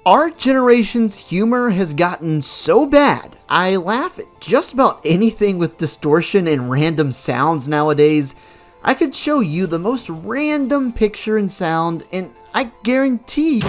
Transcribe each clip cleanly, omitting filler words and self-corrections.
Our generation's humor has gotten so bad, I laugh at just about anything with distortion and random sounds nowadays. I could show you the most random picture and sound, and I guarantee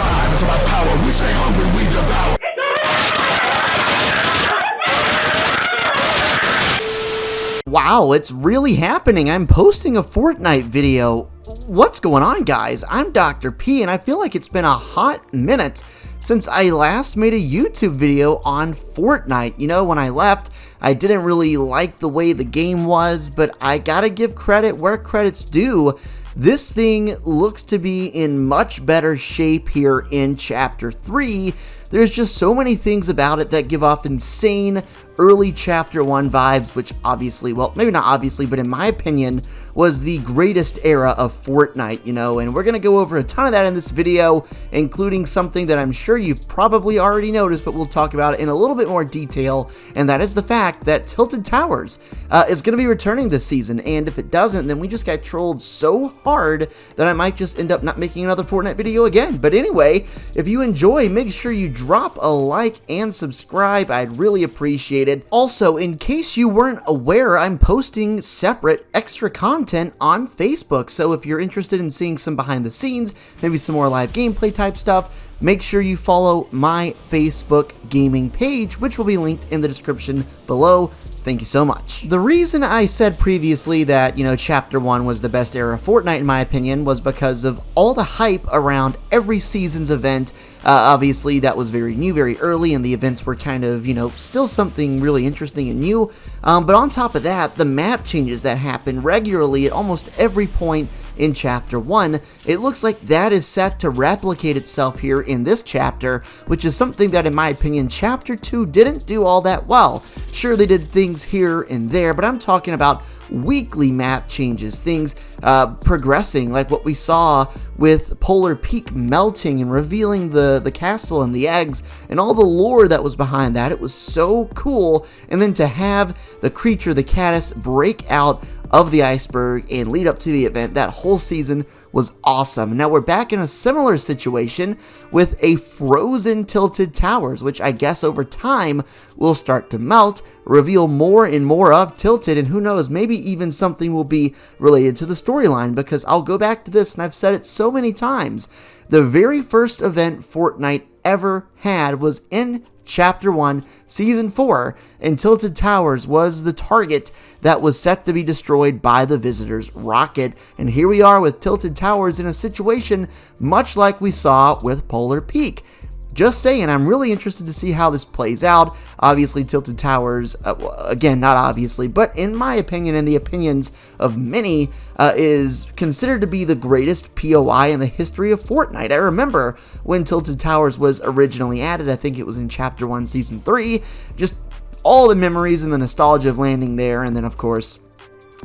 wow, it's really happening. I'm posting a Fortnite video. What's going on, guys? I'm Dr. P, and I feel like it's been a hot minute since I last made a YouTube video on Fortnite. You know, when I left, I didn't really like the way the game was, but I gotta give credit where credit's due. This thing looks to be in much better shape here in Chapter 3. There's just so many things about it that give off insane early Chapter 1 vibes, which obviously, well, maybe not obviously, but in my opinion, was the greatest era of Fortnite, you know, and we're going to go over a ton of that in this video, including something that I'm sure you've probably already noticed, but we'll talk about it in a little bit more detail, and that is the fact that Tilted Towers is going to be returning this season, and if it doesn't, then we just got trolled so hard that I might just end up not making another Fortnite video again. But anyway, if you enjoy, make sure you drop a like and subscribe. I'd really appreciate it. Also, in case you weren't aware, I'm posting separate extra content on Facebook, so if you're interested in seeing some behind the scenes, maybe some more live gameplay type stuff, make sure you follow my Facebook gaming page, which will be linked in the description below. Thank you so much. The reason I said previously that, you know, Chapter 1 was the best era of Fortnite in my opinion was because of all the hype around every season's event. Obviously, that was very new, very early, and the events were kind of, you know, still something really interesting and new. But on top of that, the map changes that happen regularly at almost every point in Chapter 1, it looks like that is set to replicate itself here in this chapter, which is something that, in my opinion, Chapter 2 didn't do all that well. Sure, they did things here and there, but I'm talking about weekly map changes, things progressing, like what we saw with Polar Peak melting and revealing the castle and the eggs and all the lore that was behind that. It was so cool. And then to have the creature, the caddis, break out of the iceberg and lead up to the event, that whole season was awesome. Now we're back in a similar situation with a frozen Tilted Towers, which I guess over time will start to melt, reveal more and more of Tilted, and who knows, maybe even something will be related to the storyline, because I'll go back to this, and I've said it so many times, the very first event Fortnite ever had was in Chapter 1, Season 4, and Tilted Towers was the target that was set to be destroyed by the Visitor's rocket. And here we are with Tilted Towers in a situation much like we saw with Polar Peak. Just saying, I'm really interested to see how this plays out. Obviously, Tilted Towers, again, not obviously, but in my opinion and the opinions of many, is considered to be the greatest POI in the history of Fortnite. I remember when Tilted Towers was originally added, I think it was in Chapter 1, Season 3, just all the memories and the nostalgia of landing there, and then, of course,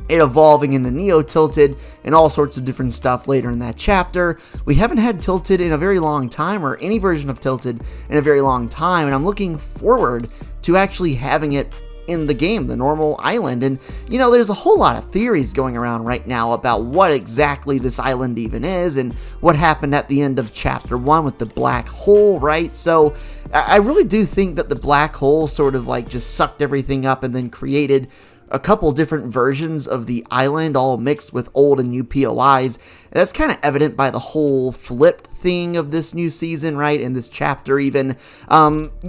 it evolving into Neo Tilted and all sorts of different stuff later in that chapter. We haven't had Tilted in a very long time, or any version of Tilted in a very long time, and I'm looking forward to actually having it in the game, the normal island. And, you know, there's a whole lot of theories going around right now about what exactly this island even is and what happened at the end of Chapter 1 with the black hole, right? So I really do think that the black hole sort of like just sucked everything up and then created a couple different versions of the island, all mixed with old and new POIs. And that's kind of evident by the whole flipped thing of this new season, right? In this chapter even.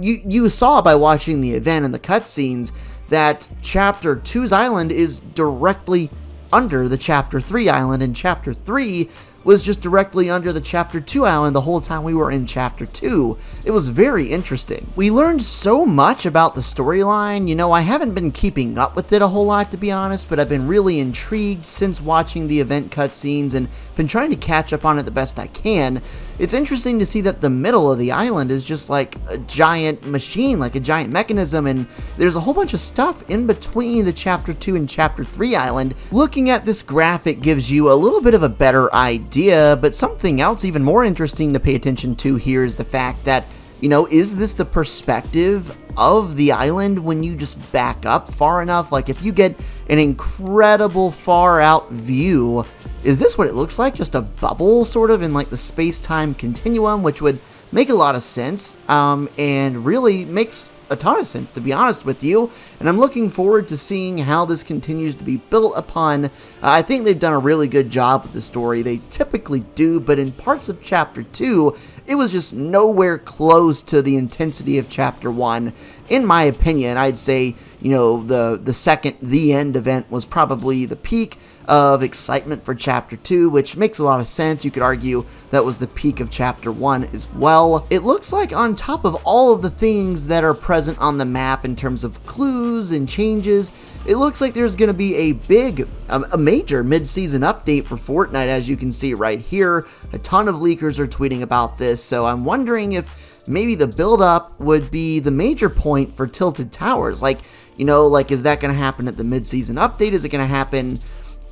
You saw by watching the event and the cutscenes that Chapter 2's island is directly under the Chapter 3 island, and Chapter 3 was just directly under the Chapter 2 island the whole time we were in Chapter 2. It was very interesting. We learned so much about the storyline. You know, I haven't been keeping up with it a whole lot, to be honest, but I've been really intrigued since watching the event cutscenes and been trying to catch up on it the best I can. It's interesting to see that the middle of the island is just like a giant machine, like a giant mechanism, and there's a whole bunch of stuff in between the Chapter 2 and Chapter 3 island. Looking at this graphic gives you a little bit of a better idea, but something else even more interesting to pay attention to here is the fact that, you know, is this the perspective of the island when you just back up far enough? Like, if you get an incredible far out view, is this what it looks like? Just a bubble sort of in like the space-time continuum, which would make a lot of sense, and really makes a ton of sense, to be honest with you, and I'm looking forward to seeing how this continues to be built upon. I think they've done a really good job with the story. They typically do, but in parts of Chapter 2, it was just nowhere close to the intensity of Chapter 1. In my opinion, I'd say, the second The End event was probably the peak of excitement for Chapter 2, which makes a lot of sense. You could argue that was the peak of Chapter 1 as well. It looks like on top of all of the things that are present on the map in terms of clues and changes, it looks like there's going to be a major mid-season update for Fortnite, as you can see right here. A ton of leakers are tweeting about this, so I'm wondering if maybe the build-up would be the major point for Tilted Towers. Is that going to happen at the mid-season update? Is it going to happen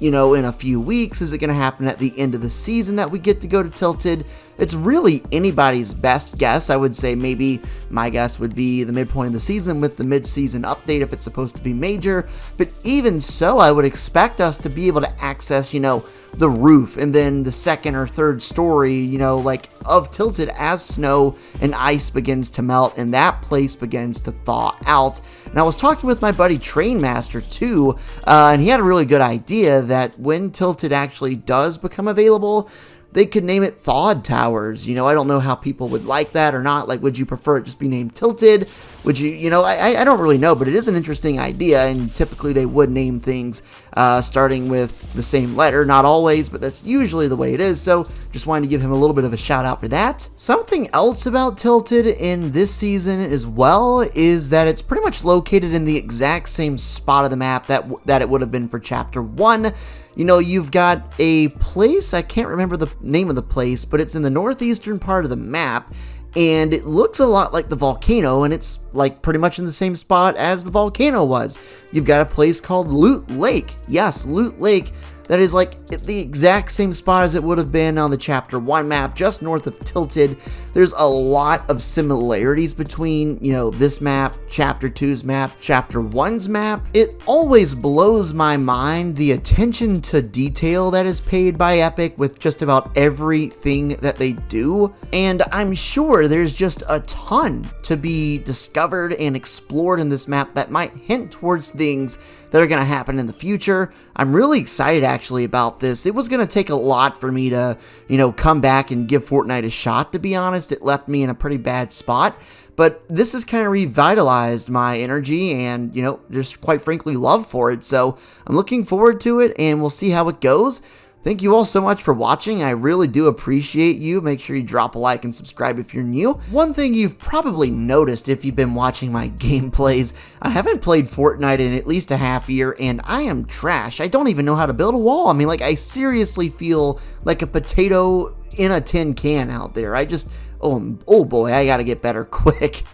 in a few weeks? Is it going to happen at the end of the season that we get to go to Tilted? It's really anybody's best guess. I would say maybe my guess would be the midpoint of the season with the mid-season update if it's supposed to be major. But even so, I would expect us to be able to access, the roof and then the second or third story, of Tilted as snow and ice begins to melt and that place begins to thaw out. And I was talking with my buddy Trainmaster too, and he had a really good idea that when Tilted actually does become available, they could name it Thawed Towers. I don't know how people would like that or not. Would you prefer it just be named Tilted? Would you, I don't really know, but it is an interesting idea, and typically they would name things starting with the same letter. Not always, but that's usually the way it is, so just wanted to give him a little bit of a shout out for that. Something else about Tilted in this season as well is that it's pretty much located in the exact same spot of the map that it would have been for Chapter 1. You've got a place, I can't remember the name of the place, but it's in the northeastern part of the map, and it looks a lot like the volcano, and it's pretty much in the same spot as the volcano was. You've got a place called Loot Lake. Yes, Loot Lake. That is the exact same spot as it would have been on the Chapter 1 map, just north of Tilted. There's a lot of similarities between, this map, Chapter 2's map, Chapter 1's map. It always blows my mind the attention to detail that is paid by Epic with just about everything that they do. And I'm sure there's just a ton to be discovered and explored in this map that might hint towards things that are going to happen in the future. I'm really excited actually about this. It was going to take a lot for me to, come back and give Fortnite a shot, to be honest. It left me in a pretty bad spot, but this has kind of revitalized my energy and, just quite frankly love for it. So I'm looking forward to it, and we'll see how it goes. Thank you all so much for watching. I really do appreciate you. Make sure you drop a like and subscribe if you're new. One thing you've probably noticed if you've been watching my gameplays, I haven't played Fortnite in at least a half year, and I am trash. I don't even know how to build a wall. I mean, I seriously feel like a potato in a tin can out there. oh boy, I gotta get better quick.